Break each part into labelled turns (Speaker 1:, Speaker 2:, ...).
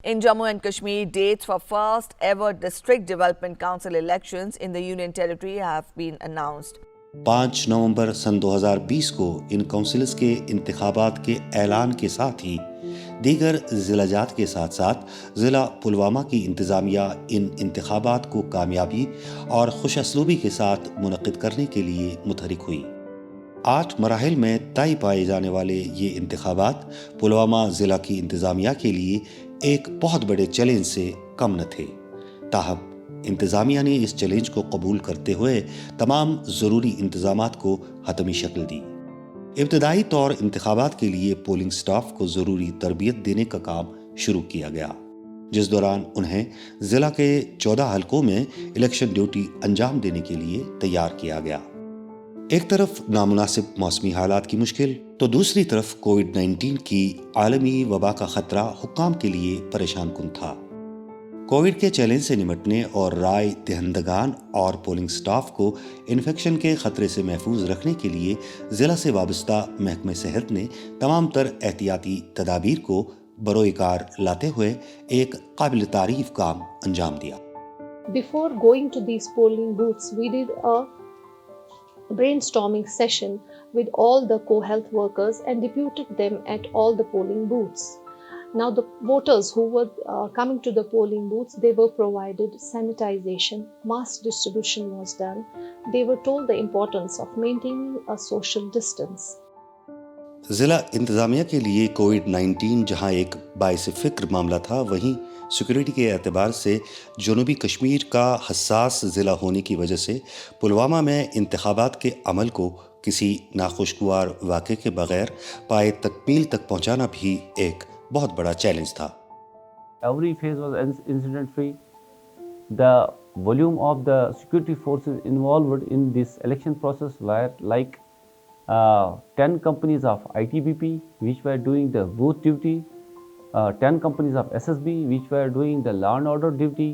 Speaker 1: In Jammu and Kashmir, dates for first ever District Development Council elections in the Union Territory have been announced.
Speaker 2: 5 नवंबर सन 2020 को इन councils के इंतखाबात के ऐलान के साथ ही दीगर ज़िला जात के साथ साथ ज़िला पुलवामा की इंतज़ामिया इन इंतखाबात को कामयाबी और खुश असलूबी के साथ मुनक़िद करने के लिए मुतहरिक हुई। 8 मराहिल में तय पाए जाने वाले ये इंतखाबात पुलवामा ज़िला की इंतज़ामिया के लिए एक बहुत बड़े चैलेंज से कम न थे। ताहम इंतज़ामिया ने इस चैलेंज को कबूल करते हुए तमाम ज़रूरी इंतज़ामात को हतमी शक्ल दी। इब्तदाई तौर इंतखाबात के लिए पोलिंग स्टाफ को ज़रूरी तरबियत देने का काम शुरू किया गया, जिस दौरान उन्हें ज़िला के 14 हलकों में इलेक्शन ड्यूटी अंजाम देने के लिए तैयार किया गया। एक तरफ नामुनासिब मौसमी हालात की मुश्किल तो दूसरी तरफ कोविड-19 की आलमी वबा का खतरा हुक्काम के लिए परेशान कुन था। कोविड के चैलेंज से निपटने और राय दहिंदगान और पोलिंग स्टाफ को इन्फेक्शन के खतरे से महफूज रखने के लिए ज़िला से वाबस्ता महकमे सेहत ने तमाम तर एहतियाती तदाबीर को बरोएकार लाते हुए एक काबिल तारीफ काम अंजाम दिया।
Speaker 3: Before going to these polling booths, we did a brainstorming session with all the co-health workers and deputed them at all the polling booths. Now the voters who were coming to the polling booths, they were provided sanitization, mask distribution was done. They were told the importance of maintaining a social distance.
Speaker 2: ज़िला इंतज़ामिया के लिए कोविड-19 जहां एक बाइस फ़िक्र मामला था, वहीं सिक्योरिटी के एतबार से जनूबी कश्मीर का हसास ज़िला होने की वजह से पुलवामा में इंतखाबात के अमल को किसी नाखुशगवार वाक़े के बगैर पाए तकमील तक पहुंचाना भी एक बहुत बड़ा चैलेंज था।
Speaker 4: Every phase was incident free. The volume of the security forces involved in this election process were like 10 companies of ITBP which were doing the booth duty, 10 companies of SSB which were doing the law and order duty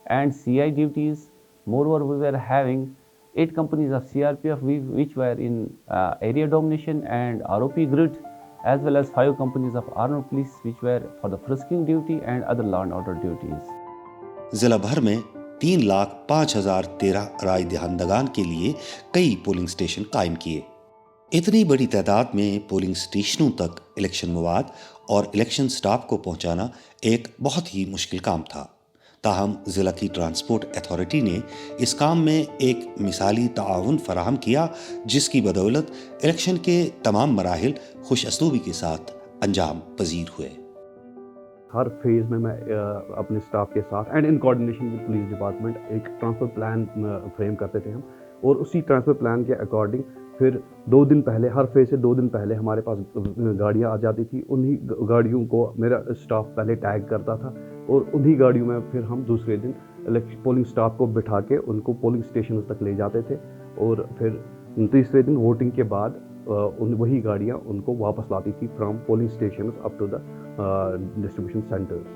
Speaker 4: and CI duties. Moreover, we were having 8 companies of CRPF which were in area domination and ROP grid, as well as 5 companies of armed police which were for the frisking duty and other law and order duties.
Speaker 2: ज़िला भर में 3,05,013 राय दहिंदगान के लिए कई polling station कायम किए। इतनी बड़ी तादाद में पोलिंग स्टेशनों तक इलेक्शन मवाद और इलेक्शन स्टाफ को पहुंचाना एक बहुत ही मुश्किल काम था। ताहम ज़िला की ट्रांसपोर्ट अथॉरिटी ने इस काम में एक मिसाली ताआवुन फराहम किया, जिसकी बदौलत इलेक्शन के तमाम मराहिल खुश असलूबी के साथ अंजाम पजीर हुए।
Speaker 5: हर फेज़ में मैं अपने स्टाफ के साथ and in coordination with police department एक ट्रांसफर प्लान फ्रेम करते थे हम, और उसी ट्रांसफर प्लान के अकॉर्डिंग फिर 2 दिन पहले, हर फेज़ से 2 दिन पहले हमारे पास गाड़ियाँ आ जाती थी। उन्हीं गाड़ियों को मेरा स्टाफ पहले टैग करता था और उन्हीं गाड़ियों में फिर हम दूसरे दिन पोलिंग स्टाफ को बिठा के उनको पोलिंग स्टेशन तक ले जाते थे, और फिर तीसरे दिन वोटिंग के बाद वही गाड़ियाँ उनको वापस लाती थी from polling station up to the distribution centres.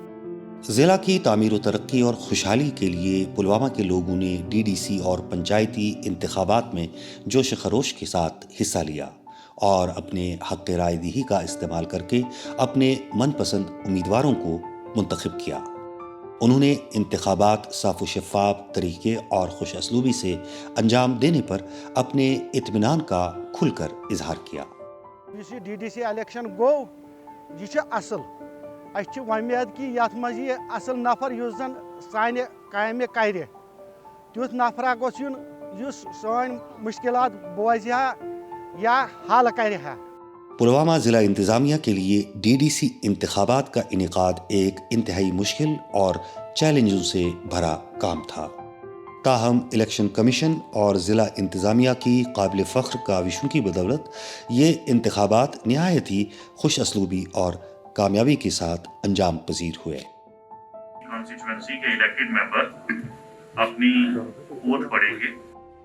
Speaker 2: ज़िला की तामीर व तरक्की और खुशहाली के लिए पुलवामा के लोगों ने DDC और पंचायती इंतखाबात में जोश खरोश के साथ हिस्सा लिया और अपने हक़ राय दही का इस्तेमाल करके अपने मनपसंद उम्मीदवारों को मुंतखब किया। उन्होंने इंतखाबात साफ़ व शफ़ाफ़ तरीके और खुश असलूबी से अंजाम देने पर अपने इत्मीनान का खुलकर इजहार किया।
Speaker 6: DDC इलेक्शन गो यह असल अच्छी वमेद कि यथ मज असल नफर युस जन सान कामे कर तुथ नफरा गोस युन युस सान मुश्किलात बोझ या हल कर।
Speaker 2: पुलवामा ज़िला इंतज़ामिया के लिए DDC इंतखाबात का इनेकाद एक इंतहाई मुश्किल और चैलेंजों से भरा काम था। ताहम इलेक्शन कमीशन और ज़िला इंतज़ामिया की काबिल फ़ख्र काविशों की बदौलत ये इंतखाबात निहायत ही खुश असलूबी और कामयाबी के साथ अंजाम पजीर हुए।
Speaker 7: कॉन्स्टिट्यूएंसी के इलेक्टेड मेंबर अपनी वोट पड़ेंगे।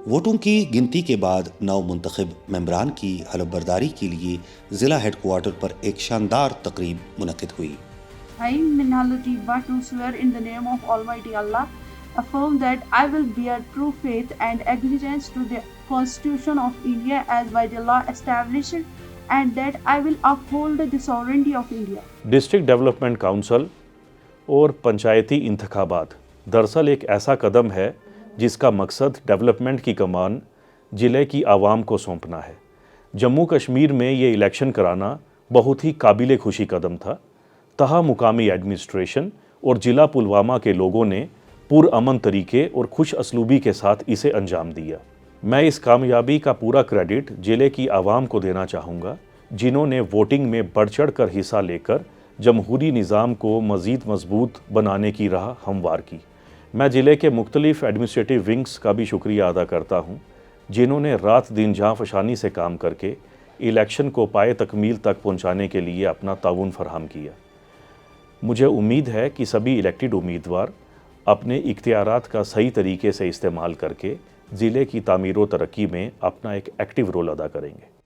Speaker 2: वोटों की गिनती के बाद नौ मुंतखब मेंबरान की हलफबरदारी के लिए ज़िला हेडक्वार्टर पर एक शानदार तकरीब मुनक़िद हुई।
Speaker 8: I, Minhaluddin Bhatt, swear in the name of Almighty Allah, affirm that I will bear true faith and allegiance to the Constitution of India as by the law established, and that I will uphold the sovereignty of India.
Speaker 9: District Development Council और पंचायती इंतखाबात दरअसल एक ऐसा कदम है जिसका मकसद development की कमान ज़िले की आवाम को सौंपना है। जम्मू कश्मीर में ये इलेक्शन कराना बहुत ही काबिल खुशी कदम था, तहा मुकामी एडमिनिस्ट्रेशन और ज़िला पुलवामा के लोगों ने पुरअमन तरीके और खुश असलूबी के साथ इसे अंजाम दिया। मैं इस कामयाबी का पूरा क्रेडिट ज़िले की आवाम को देना चाहूँगा, जिन्होंने वोटिंग में बढ़ चढ़ कर हिस्सा लेकर जमहूरी निज़ाम को मज़ीद मजबूत बनाने की राह हमवार की। मैं ज़िले के मुख्तलिफ एडमिनिस्ट्रेटिव विंग्स का भी शुक्रिया अदा करता हूँ, जिन्होंने रात दिन जाँफशानी से काम करके इलेक्शन को पाए तकमील तक पहुँचाने के लिए अपना ताउन फराहम किया। मुझे उम्मीद है कि सभी इलेक्टेड उम्मीदवार अपने इख्तियारात का सही तरीके से इस्तेमाल करके ज़िले की तामीर व तरक्की में अपना एक एक्टिव रोल अदा करेंगे।